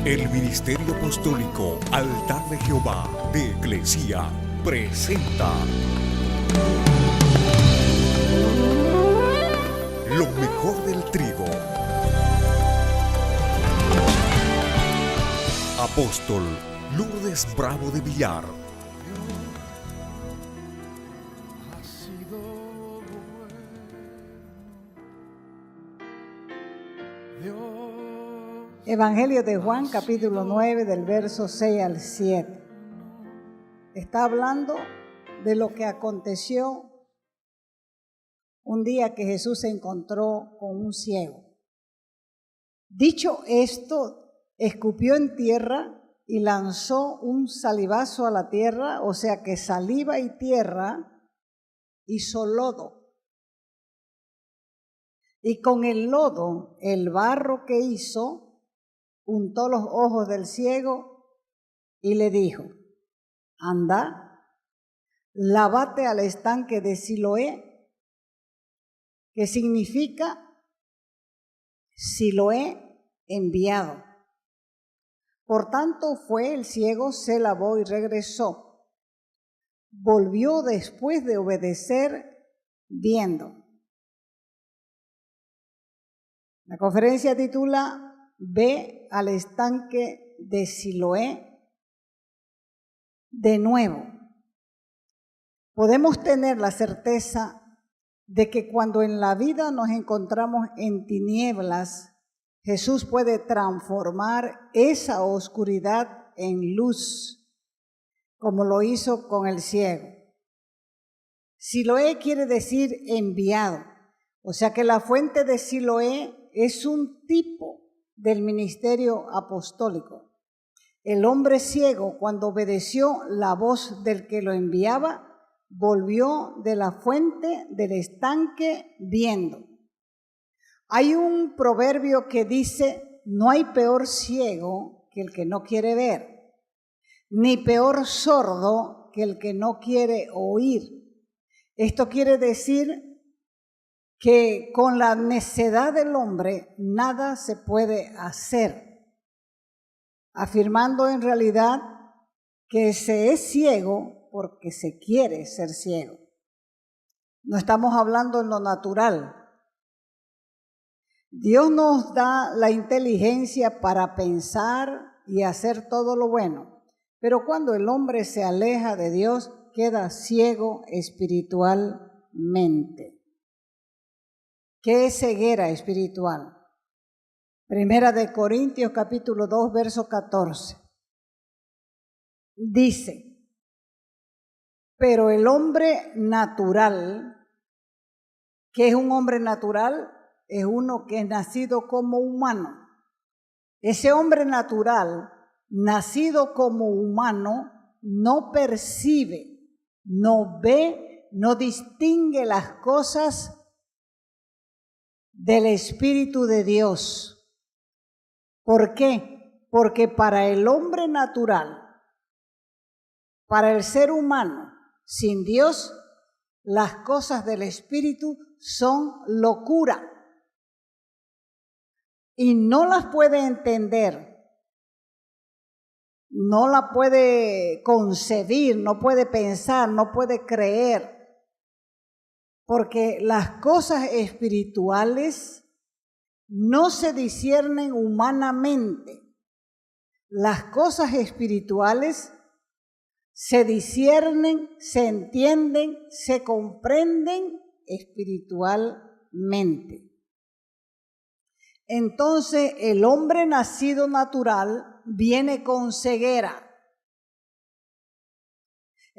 El Ministerio Apostólico Altar de Jehová de Eclesia presenta lo mejor del trigo. Apóstol Lourdes Bravo de Villar. Evangelio de Juan, capítulo 9, del verso 6 al 7. Está hablando de lo que aconteció un día que Jesús se encontró con un ciego. Dicho esto, escupió en tierra y lanzó un salivazo a la tierra, o sea que saliva y tierra hizo lodo. Y con el lodo, el barro que hizo, untó los ojos del ciego y le dijo: anda, lávate al estanque de Siloé, que significa Siloé enviado. Por tanto fue el ciego, se lavó y regresó. Volvió después de obedecer viendo. La conferencia titula Ve al estanque de Siloé de nuevo. Podemos tener la certeza de que cuando en la vida nos encontramos en tinieblas, Jesús puede transformar esa oscuridad en luz, como lo hizo con el ciego. Siloé quiere decir enviado, o sea que la fuente de Siloé es un tipo del ministerio apostólico. El hombre ciego, cuando obedeció la voz del que lo enviaba, volvió de la fuente del estanque viendo. Hay un proverbio que dice: no hay peor ciego que el que no quiere ver, ni peor sordo que el que no quiere oír. Esto quiere decir que con la necedad del hombre nada se puede hacer, afirmando en realidad que se es ciego porque se quiere ser ciego. No estamos hablando en lo natural. Dios nos da la inteligencia para pensar y hacer todo lo bueno, pero cuando el hombre se aleja de Dios, queda ciego espiritualmente. ¿Qué es ceguera espiritual? Primera de Corintios capítulo 2, verso 14. Dice: pero el hombre natural, ¿qué es un hombre natural? Es uno que es nacido como humano. Ese hombre natural, nacido como humano, no percibe, no ve, no distingue las cosas del Espíritu de Dios. ¿Por qué? Porque para el hombre natural, para el ser humano, sin Dios, las cosas del Espíritu son locura y no las puede entender, no la puede concebir, no puede pensar, no puede creer. Porque las cosas espirituales no se disciernen humanamente. Las cosas espirituales se disciernen, se entienden, se comprenden espiritualmente. Entonces, el hombre nacido natural viene con ceguera.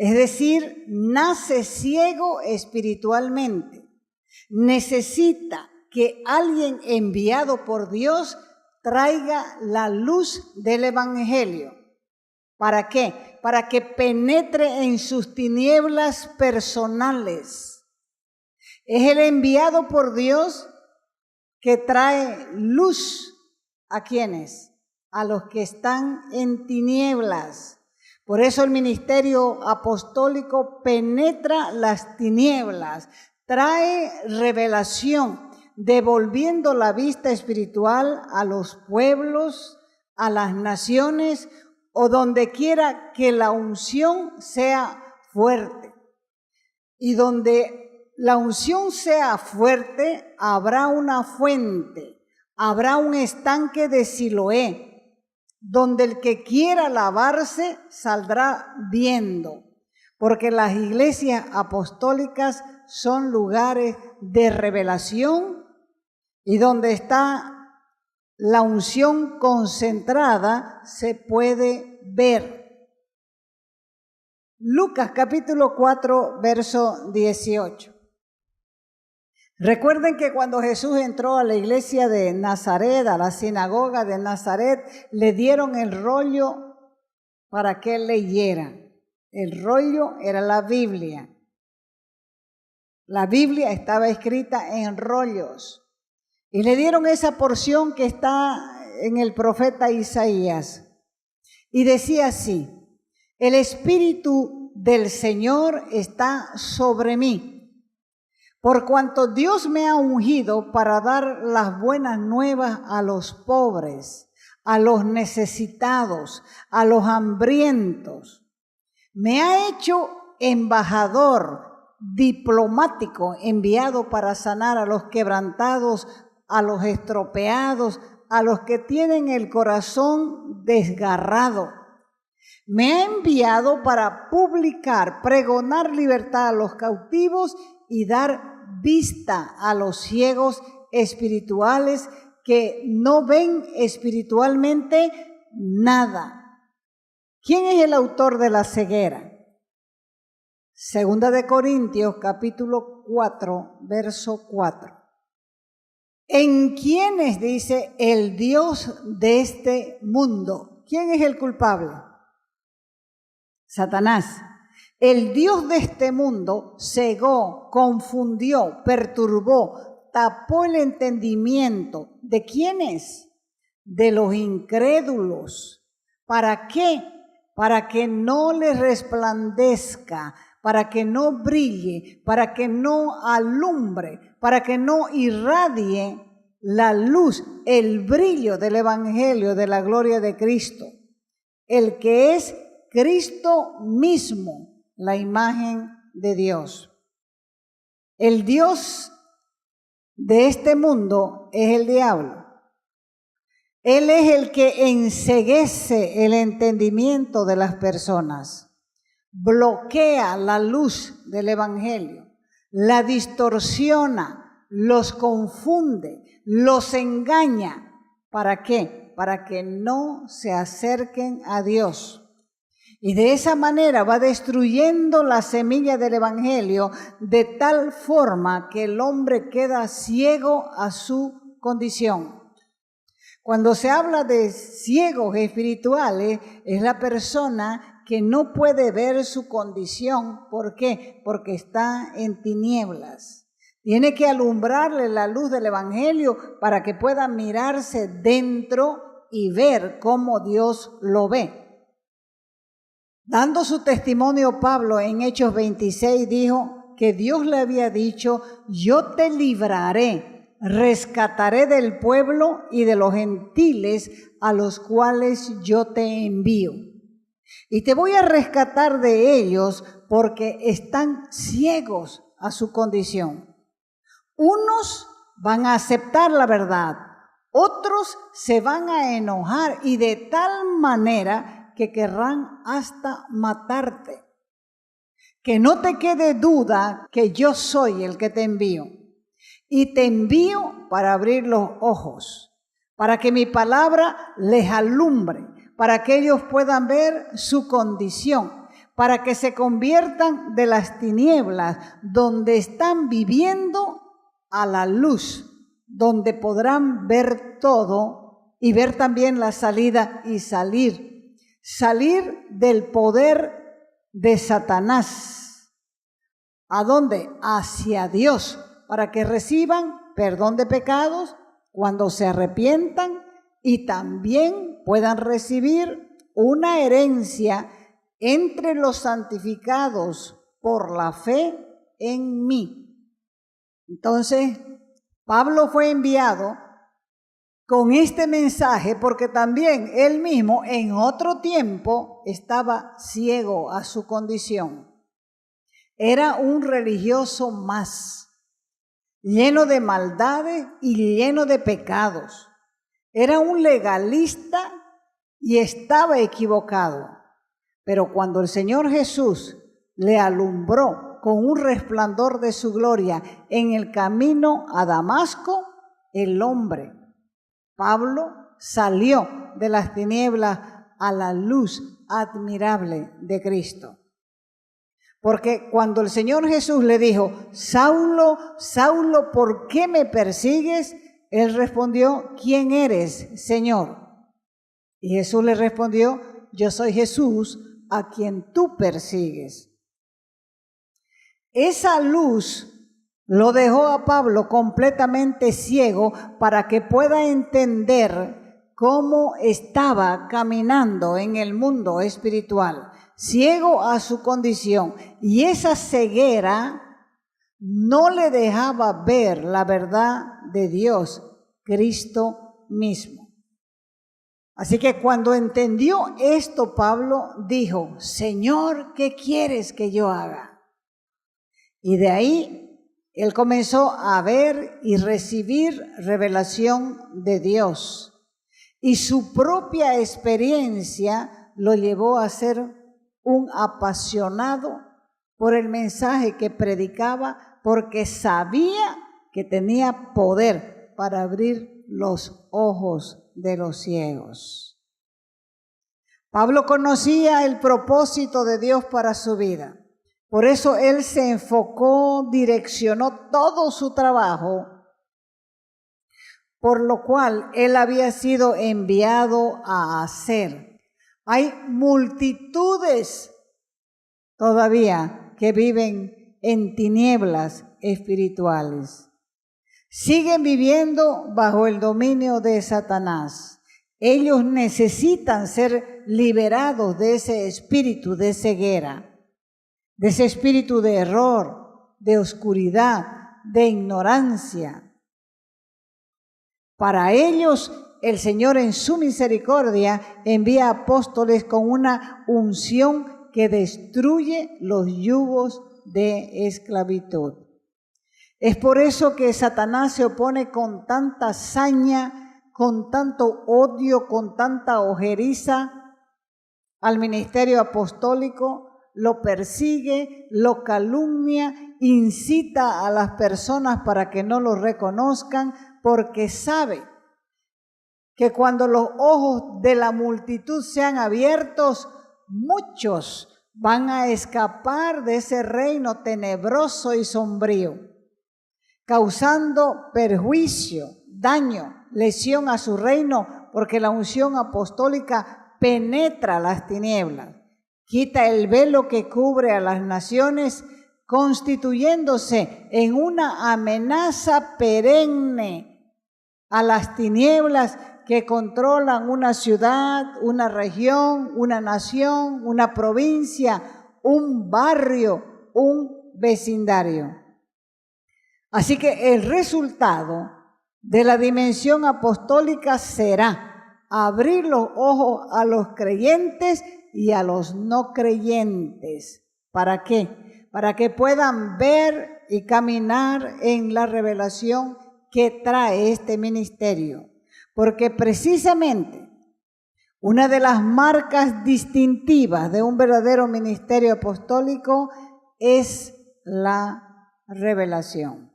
Es decir, nace ciego espiritualmente. Necesita que alguien enviado por Dios traiga la luz del Evangelio. ¿Para qué? Para que penetre en sus tinieblas personales. Es el enviado por Dios que trae luz. ¿A quiénes? A los que están en tinieblas. Por eso el ministerio apostólico penetra las tinieblas, trae revelación, devolviendo la vista espiritual a los pueblos, a las naciones o donde quiera que la unción sea fuerte. Y donde la unción sea fuerte, habrá una fuente, habrá un estanque de Siloé, donde el que quiera lavarse saldrá viendo, porque las iglesias apostólicas son lugares de revelación y donde está la unción concentrada se puede ver. Lucas capítulo 4, verso 18. Recuerden que cuando Jesús entró a la iglesia de Nazaret, a la sinagoga de Nazaret, le dieron el rollo para que él leyera. El rollo era la Biblia. La Biblia estaba escrita en rollos. Y le dieron esa porción que está en el profeta Isaías. Y decía así: el Espíritu del Señor está sobre mí, por cuanto Dios me ha ungido para dar las buenas nuevas a los pobres, a los necesitados, a los hambrientos. Me ha hecho embajador, diplomático, enviado para sanar a los quebrantados, a los estropeados, a los que tienen el corazón desgarrado. Me ha enviado para publicar, pregonar libertad a los cautivos y dar vista a los ciegos espirituales que no ven espiritualmente nada. ¿Quién es el autor de la ceguera? Segunda de Corintios capítulo 4, verso 4. ¿En quiénes dice el Dios de este mundo? ¿Quién es el culpable? Satanás. El Dios de este mundo cegó, confundió, perturbó, tapó el entendimiento. ¿De quiénes? De los incrédulos. ¿Para qué? Para que no les resplandezca, para que no brille, para que no alumbre, para que no irradie la luz, el brillo del Evangelio de la gloria de Cristo, el que es Cristo mismo, la imagen de Dios. El Dios de este mundo es el diablo. Él es el que enceguece el entendimiento de las personas, bloquea la luz del Evangelio, la distorsiona, los confunde, los engaña. ¿Para qué? Para que no se acerquen a Dios. Y de esa manera va destruyendo la semilla del Evangelio de tal forma que el hombre queda ciego a su condición. Cuando se habla de ciegos espirituales, es la persona que no puede ver su condición. ¿Por qué? Porque está en tinieblas. Tiene que alumbrarle la luz del Evangelio para que pueda mirarse dentro y ver cómo Dios lo ve. Dando su testimonio, Pablo en Hechos 26 dijo que Dios le había dicho: yo te libraré, rescataré del pueblo y de los gentiles a los cuales yo te envío. Y te voy a rescatar de ellos porque están ciegos a su condición. Unos van a aceptar la verdad, otros se van a enojar y de tal manera que querrán hasta matarte. Que no te quede duda que yo soy el que te envío. Y te envío para abrir los ojos, para que mi palabra les alumbre, para que ellos puedan ver su condición, para que se conviertan de las tinieblas donde están viviendo a la luz, donde podrán ver todo y ver también la salida y salir del poder de Satanás. ¿A dónde? Hacia Dios, para que reciban perdón de pecados cuando se arrepientan y también puedan recibir una herencia entre los santificados por la fe en mí. Entonces, Pablo fue enviado con este mensaje, porque también él mismo en otro tiempo estaba ciego a su condición. Era un religioso más, lleno de maldades y lleno de pecados. Era un legalista y estaba equivocado. Pero cuando el Señor Jesús le alumbró con un resplandor de su gloria en el camino a Damasco, el hombre, Pablo, salió de las tinieblas a la luz admirable de Cristo. Porque cuando el Señor Jesús le dijo, Saulo, Saulo, ¿por qué me persigues? Él respondió, ¿quién eres, Señor? Y Jesús le respondió, yo soy Jesús, a quien tú persigues. Esa luz lo dejó a Pablo completamente ciego para que pueda entender cómo estaba caminando en el mundo espiritual, ciego a su condición. Y esa ceguera no le dejaba ver la verdad de Dios, Cristo mismo. Así que cuando entendió esto, Pablo dijo, Señor, ¿qué quieres que yo haga? Y de ahí él comenzó a ver y recibir revelación de Dios. Y su propia experiencia lo llevó a ser un apasionado por el mensaje que predicaba, porque sabía que tenía poder para abrir los ojos de los ciegos. Pablo conocía el propósito de Dios para su vida. Por eso él se enfocó, direccionó todo su trabajo, por lo cual él había sido enviado a hacer. Hay multitudes todavía que viven en tinieblas espirituales. Siguen viviendo bajo el dominio de Satanás. Ellos necesitan ser liberados de ese espíritu de ceguera, de ese espíritu de error, de oscuridad, de ignorancia. Para ellos, el Señor en su misericordia envía apóstoles con una unción que destruye los yugos de esclavitud. Es por eso que Satanás se opone con tanta saña, con tanto odio, con tanta ojeriza al ministerio apostólico, lo persigue, lo calumnia, incita a las personas para que no lo reconozcan, porque sabe que cuando los ojos de la multitud sean abiertos, muchos van a escapar de ese reino tenebroso y sombrío, causando perjuicio, daño, lesión a su reino, porque la unción apostólica penetra las tinieblas, quita el velo que cubre a las naciones, constituyéndose en una amenaza perenne a las tinieblas que controlan una ciudad, una región, una nación, una provincia, un barrio, un vecindario. Así que el resultado de la dimensión apostólica será abrir los ojos a los creyentes y a los no creyentes. ¿Para qué? Para que puedan ver y caminar en la revelación que trae este ministerio. Porque precisamente una de las marcas distintivas de un verdadero ministerio apostólico es la revelación.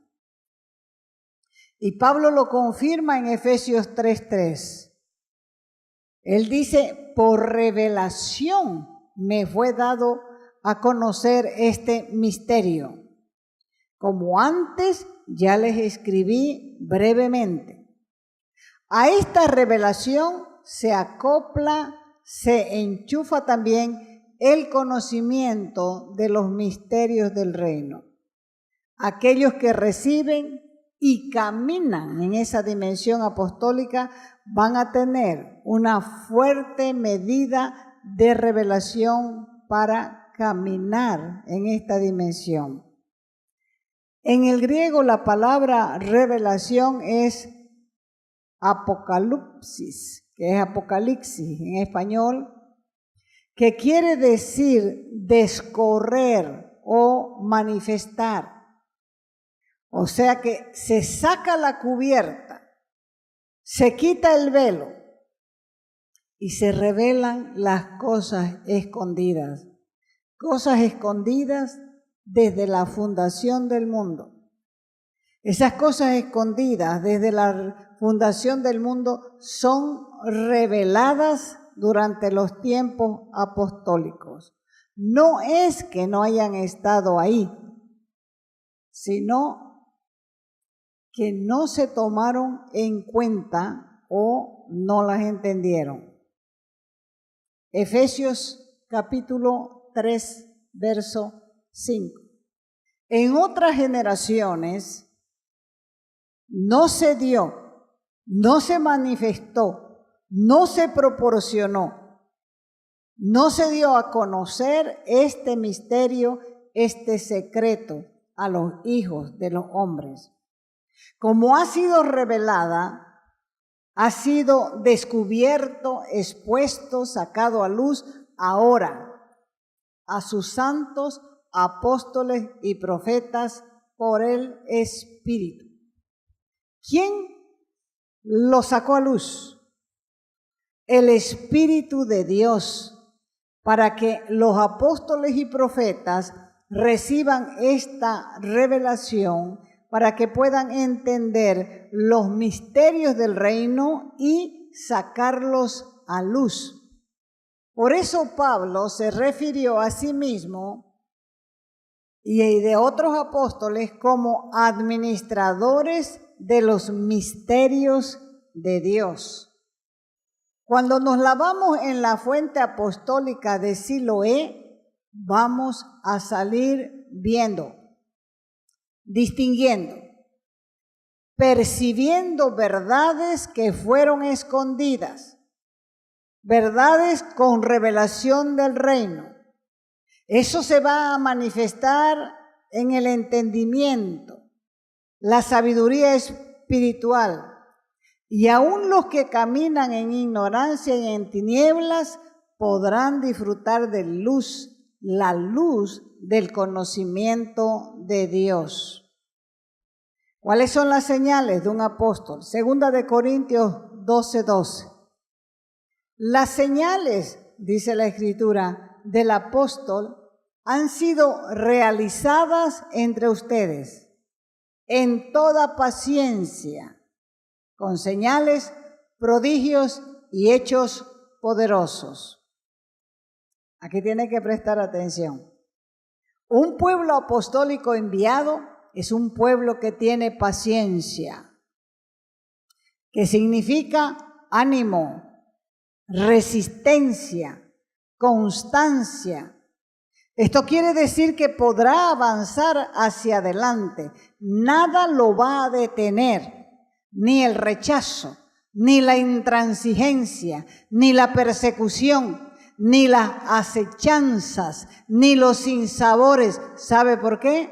Y Pablo lo confirma en Efesios 3:3. Él dice, por revelación me fue dado a conocer este misterio, como antes ya les escribí brevemente. A esta revelación se acopla, se enchufa también el conocimiento de los misterios del reino. Aquellos que reciben y caminan en esa dimensión apostólica van a tener una fuerte medida de revelación para caminar en esta dimensión. En el griego la palabra revelación es apocalipsis, que es apocalipsis en español, que quiere decir descorrer o manifestar. O sea que se saca la cubierta, se quita el velo y se revelan las cosas escondidas desde la fundación del mundo. Esas cosas escondidas desde la fundación del mundo son reveladas durante los tiempos apostólicos. No es que no hayan estado ahí, sino que no se tomaron en cuenta o no las entendieron. Efesios capítulo 3, verso 5. En otras generaciones no se dio, no se manifestó, no se proporcionó, no se dio a conocer este misterio, este secreto a los hijos de los hombres. Como ha sido revelada, ha sido descubierto, expuesto, sacado a luz ahora a sus santos apóstoles y profetas por el Espíritu. ¿Quién lo sacó a luz? El Espíritu de Dios, para que los apóstoles y profetas reciban esta revelación, para que puedan entender los misterios del reino y sacarlos a luz. Por eso Pablo se refirió a sí mismo y de otros apóstoles como administradores de los misterios de Dios. Cuando nos lavamos en la fuente apostólica de Siloé, vamos a salir viendo, distinguiendo, percibiendo verdades que fueron escondidas, verdades con revelación del reino. Eso se va a manifestar en el entendimiento, la sabiduría espiritual. Y aún los que caminan en ignorancia y en tinieblas podrán disfrutar de luz, la luz del conocimiento de Dios. ¿Cuáles son las señales de un apóstol? 2 Corintios 12:12. Las señales, dice la Escritura, del apóstol han sido realizadas entre ustedes en toda paciencia, con señales, prodigios y hechos poderosos. Aquí tiene que prestar atención. Un pueblo apostólico enviado es un pueblo que tiene paciencia, que significa ánimo, resistencia, constancia. Esto quiere decir que podrá avanzar hacia adelante. Nada lo va a detener, ni el rechazo, ni la intransigencia, ni la persecución, ni las acechanzas, ni los sinsabores. ¿Sabe por qué?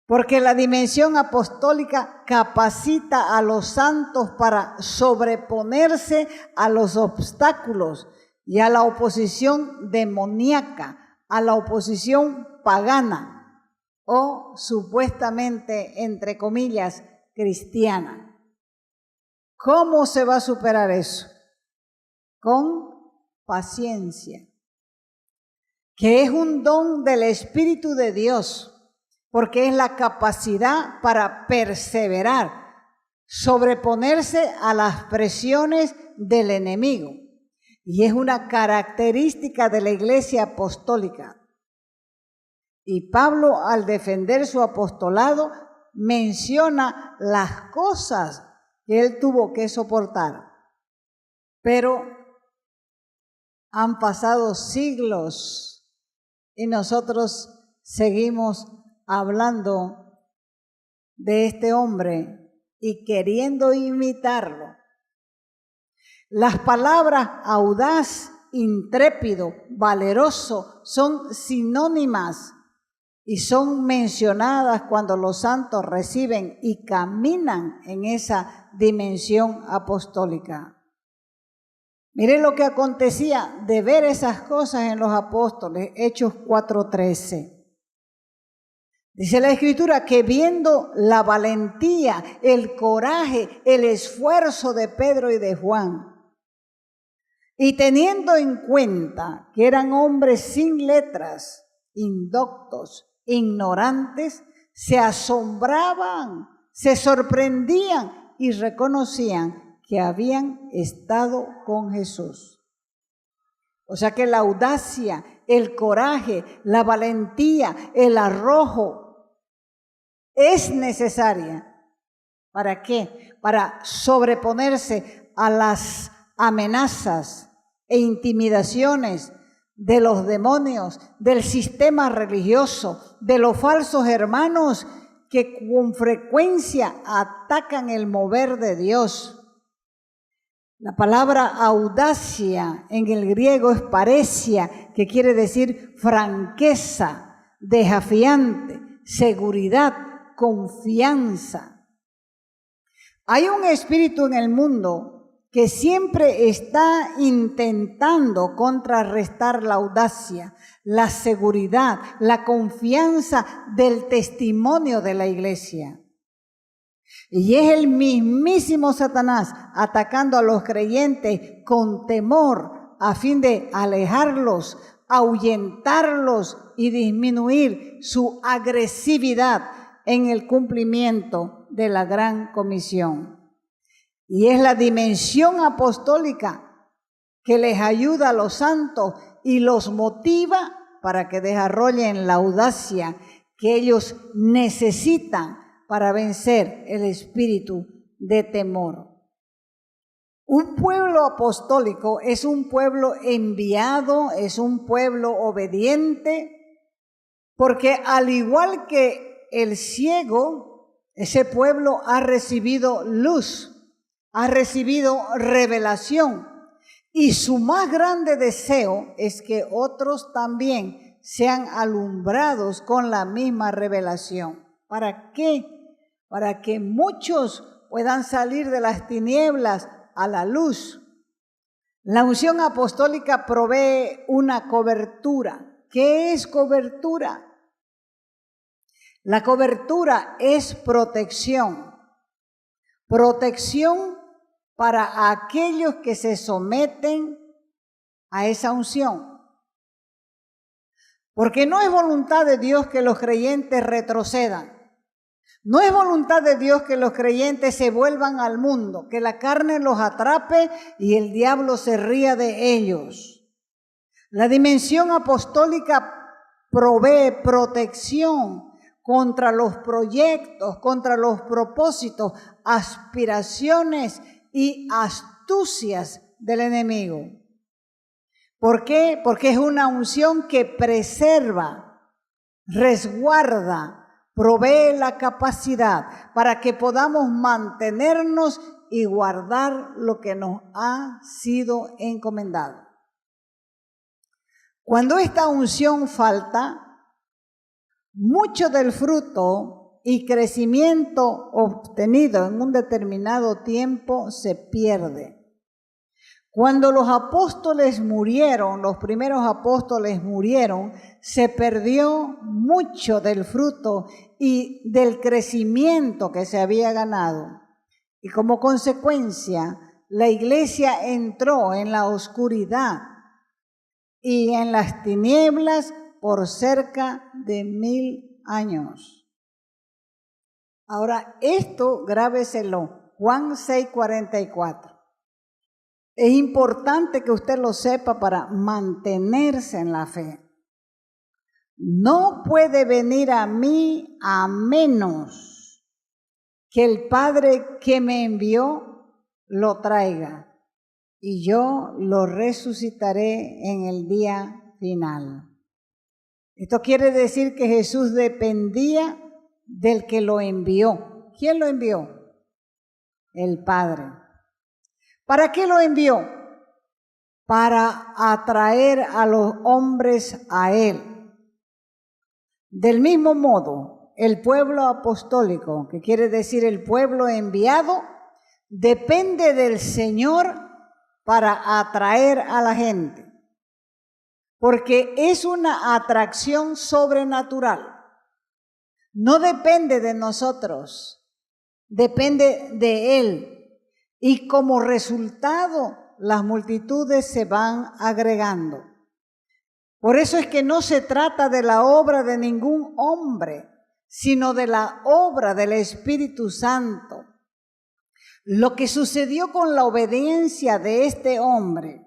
Porque la dimensión apostólica capacita a los santos para sobreponerse a los obstáculos y a la oposición demoníaca, a la oposición pagana o supuestamente, entre comillas, cristiana. ¿Cómo se va a superar eso? Con paciencia, que es un don del Espíritu de Dios, porque es la capacidad para perseverar, sobreponerse a las presiones del enemigo. Y es una característica de la Iglesia apostólica. Y Pablo, al defender su apostolado, menciona las cosas que él tuvo que soportar. Pero han pasado siglos y nosotros seguimos hablando de este hombre y queriendo imitarlo. Las palabras audaz, intrépido, valeroso son sinónimas y son mencionadas cuando los santos reciben y caminan en esa dimensión apostólica. Mire lo que acontecía de ver esas cosas en los apóstoles, Hechos 4:13. Dice la Escritura que viendo la valentía, el coraje, el esfuerzo de Pedro y de Juan, y teniendo en cuenta que eran hombres sin letras, indoctos, ignorantes, se asombraban, se sorprendían y reconocían que habían estado con Jesús. O sea que la audacia, el coraje, la valentía, el arrojo es necesaria. ¿Para qué? Para sobreponerse a las amenazas e intimidaciones de los demonios, del sistema religioso, de los falsos hermanos que con frecuencia atacan el mover de Dios. La palabra audacia en el griego es paresia, que quiere decir franqueza, desafiante, seguridad, confianza. Hay un espíritu en el mundo que siempre está intentando contrarrestar la audacia, la seguridad, la confianza del testimonio de la iglesia. Y es el mismísimo Satanás atacando a los creyentes con temor a fin de alejarlos, ahuyentarlos y disminuir su agresividad en el cumplimiento de la gran comisión. Y es la dimensión apostólica que les ayuda a los santos y los motiva para que desarrollen la audacia que ellos necesitan para vencer el espíritu de temor. Un pueblo apostólico es un pueblo enviado, es un pueblo obediente, porque al igual que el ciego, ese pueblo ha recibido luz, ha recibido revelación, y su más grande deseo es que otros también sean alumbrados con la misma revelación. ¿Para qué? Para que muchos puedan salir de las tinieblas a la luz. La unción apostólica provee una cobertura. ¿Qué es cobertura? La cobertura es protección. Protección para aquellos que se someten a esa unción. Porque no es voluntad de Dios que los creyentes retrocedan. No es voluntad de Dios que los creyentes se vuelvan al mundo, que la carne los atrape y el diablo se ría de ellos. La dimensión apostólica provee protección contra los proyectos, contra los propósitos, aspiraciones y astucias del enemigo. ¿Por qué? Porque es una unción que preserva, resguarda, provee la capacidad para que podamos mantenernos y guardar lo que nos ha sido encomendado. Cuando esta unción falta, mucho del fruto y crecimiento obtenido en un determinado tiempo se pierde. Cuando los apóstoles murieron, los primeros apóstoles murieron, se perdió mucho del fruto y del crecimiento que se había ganado. Y como consecuencia, la iglesia entró en la oscuridad y en las tinieblas por cerca de 1000 años. Ahora, esto grábeselo, Juan 6:44. Es importante que usted lo sepa para mantenerse en la fe. No puede venir a mí a menos que el Padre que me envió lo traiga y yo lo resucitaré en el día final. Esto quiere decir que Jesús dependía del que lo envió. ¿Quién lo envió? El Padre. ¿Para qué lo envió? Para atraer a los hombres a Él. Del mismo modo, el pueblo apostólico, que quiere decir el pueblo enviado, depende del Señor para atraer a la gente, porque es una atracción sobrenatural. No depende de nosotros, depende de Él. Y como resultado, las multitudes se van agregando. Por eso es que no se trata de la obra de ningún hombre, sino de la obra del Espíritu Santo. Lo que sucedió con la obediencia de este hombre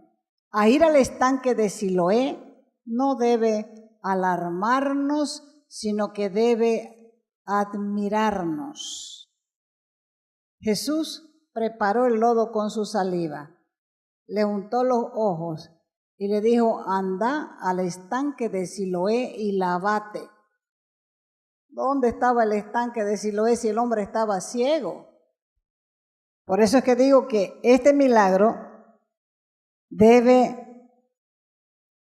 a ir al estanque de Siloé no debe alarmarnos, sino que debe admirarnos. Jesús preparó el lodo con su saliva, le untó los ojos y le dijo: anda al estanque de Siloé y lavate. ¿Dónde estaba el estanque de Siloé si el hombre estaba ciego? Por eso es que digo que este milagro debe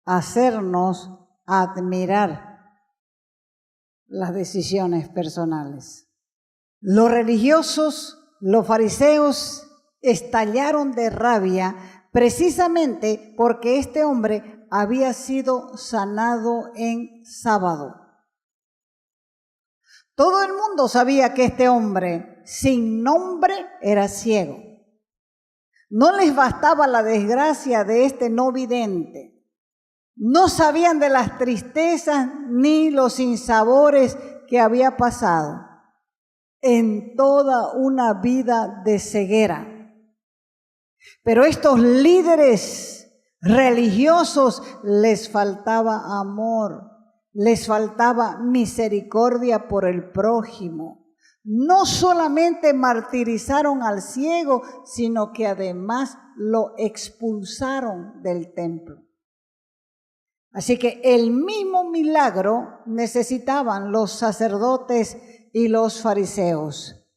hacernos admirar las decisiones personales. Los religiosos, los fariseos, estallaron de rabia precisamente porque este hombre había sido sanado en sábado. Todo el mundo sabía que este hombre sin nombre era ciego. No les bastaba la desgracia de este no vidente. No sabían de las tristezas ni los sinsabores que había pasado en toda una vida de ceguera. Pero estos líderes religiosos les faltaba amor, les faltaba misericordia por el prójimo. No solamente martirizaron al ciego, sino que además lo expulsaron del templo. Así que el mismo milagro necesitaban los sacerdotes y los fariseos.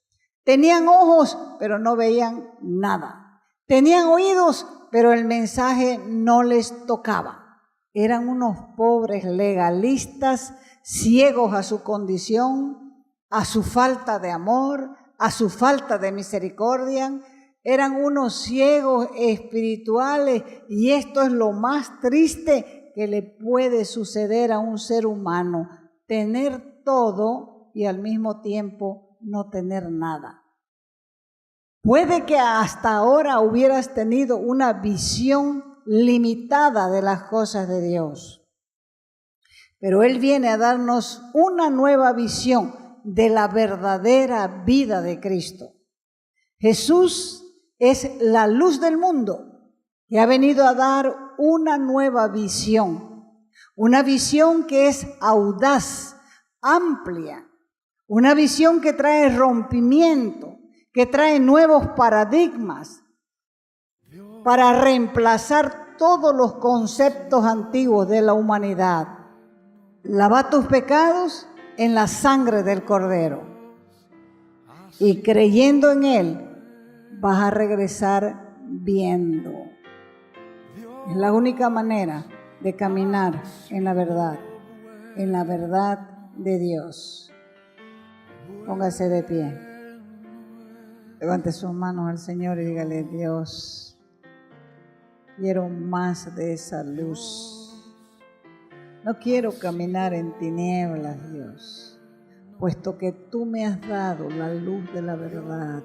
Tenían ojos, pero no veían nada. Tenían oídos, pero el mensaje no les tocaba. Eran unos pobres legalistas, ciegos a su condición, a su falta de amor, a su falta de misericordia. Eran unos ciegos espirituales, y esto es lo más triste que le puede suceder a un ser humano: tener todo y al mismo tiempo no tener nada. Puede que hasta ahora hubieras tenido una visión limitada de las cosas de Dios, pero Él viene a darnos una nueva visión de la verdadera vida de Cristo. Jesús es la luz del mundo y ha venido a dar una nueva visión, una visión que es audaz, amplia, una visión que trae rompimiento, que trae nuevos paradigmas para reemplazar todos los conceptos antiguos de la humanidad. Lava tus pecados en la sangre del Cordero, y creyendo en Él vas a regresar viendo. Es la única manera de caminar en la verdad de Dios. Póngase de pie. Levante sus manos al Señor y dígale: Dios, quiero más de esa luz. No quiero caminar en tinieblas, Dios, puesto que tú me has dado la luz de la verdad.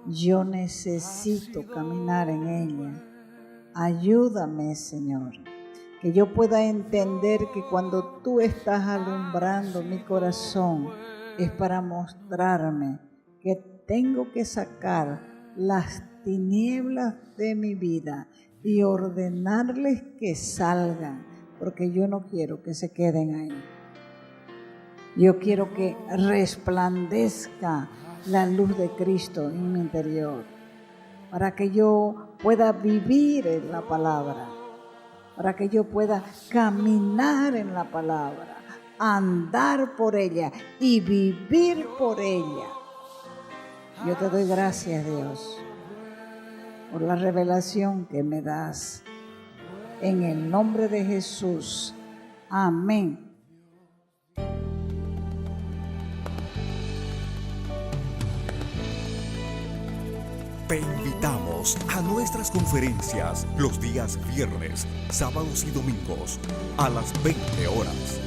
Yo necesito caminar en ella. Ayúdame, Señor, que yo pueda entender que cuando tú estás alumbrando mi corazón es para mostrarme que tengo que sacar las tinieblas de mi vida y ordenarles que salgan, porque yo no quiero que se queden ahí. Yo quiero que resplandezca la luz de Cristo en mi interior, para que yo pueda vivir en la palabra, para que yo pueda caminar en la palabra, andar por ella y vivir por ella. Yo te doy gracias, Dios, por la revelación que me das. En el nombre de Jesús. Amén. Te invitamos a nuestras conferencias los días viernes, sábados y domingos a las 20 horas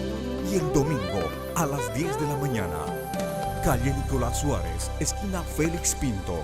y el domingo a las 10 de la mañana. Calle Nicolás Suárez, esquina Félix Pinto,